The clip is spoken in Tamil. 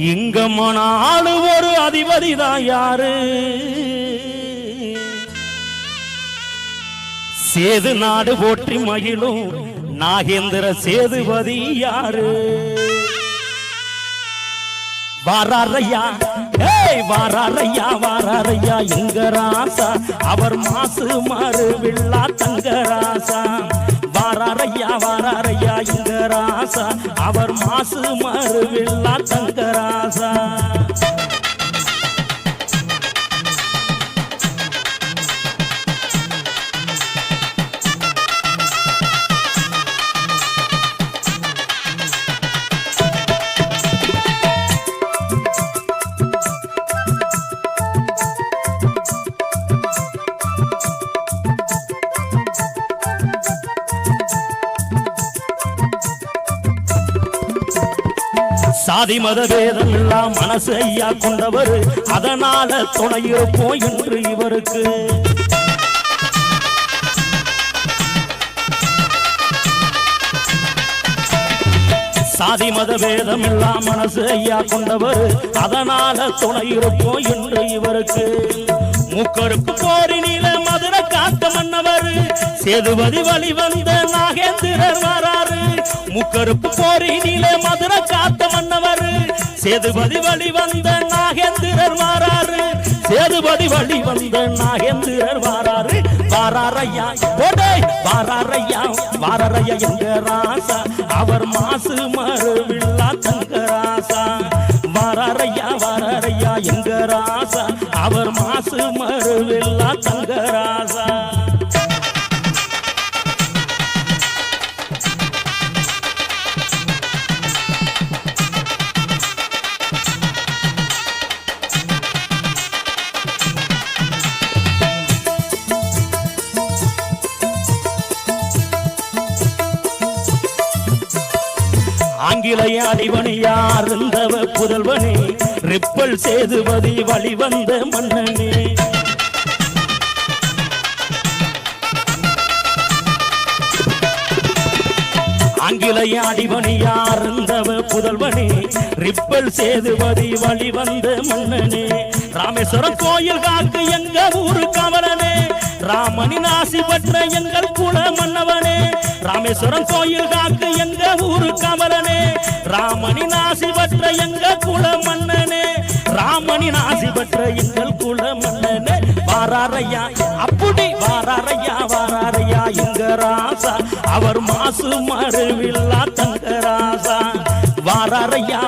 இங்க மனாலு ஒரு அதிபதி தான் யாரு? சேது நாடு போற்றி மகிழும் நாகேந்திர சேதுபதி யாரு? வாராரையா, வாராரையா, வாராரையா எங்க ராசா, அவர் மாசு மாறு வில்லா தங்க ராசா. வாராரையா, வாராரையா எங்க ராசா, அவர் மாசு மாறு வில்லா தங்க ராசா. சாதி மத வேதம் எல்லாம் மனசு ஐயா கொண்டவர், அதனால துணை இருப்போம் என்று இவருக்கு. சாதி மத வேதம் எல்லாம் மனசு ஐயா கொண்டவர், அதனால துணை இருப்போம் என்று இவருக்கு. முக்கருக்கு போரினில மதுரை காத்த மன்னவர், சேதுபதி வழி வந்த நாகேந்திரர் வராரு. முக்கருக்கு போரினில மதுரை காத்த மன்னவர், சேதுபதி வழி வந்த நாகேந்திரர் வாராரு. சேதுபதி வழி வந்த நாகேந்திரர் வாராரு. வாராரையா, வாராரையா, வாராரையா எங்க ராசா, அவர் மாசு மறு வில்லா தங்க ராசா. வாராரையா, வாராரையா எங்க ராசா, அவர் மாசு மறு வில்லா தங்க ராசா. ஆங்கிலேய அடிவணியார் இருந்தவ புதல்வனே, ரிப்பல் சேதுபதி வழி வந்த மன்னனே. ஆங்கிலேய அடிவணியார் இருந்தவ புதல்வனே, ரிப்பல் சேதுபதி வழி வந்த மன்னனே. ராமேஸ்வரம் கோயில் காக்கு எங்க ஊரு கமலனே, ராமனின் ஆசி பெற்ற எங்கள் குல மன்னவனே. ராமேஸ்வரம் கோயில் காக்கு எங்க ஊரு கமலனே, ராமனின் ஆசி பெற்ற எங்க குல மன்னனே. ராமனின் ஆசி பெற்ற எங்கள் குல மன்னனே. வாராரையா, அப்படி வாராரையா, வாராரையா எங்க ராசா, அவர் மாசு மறு வில்லா தங்க ராசா. வாராரையா.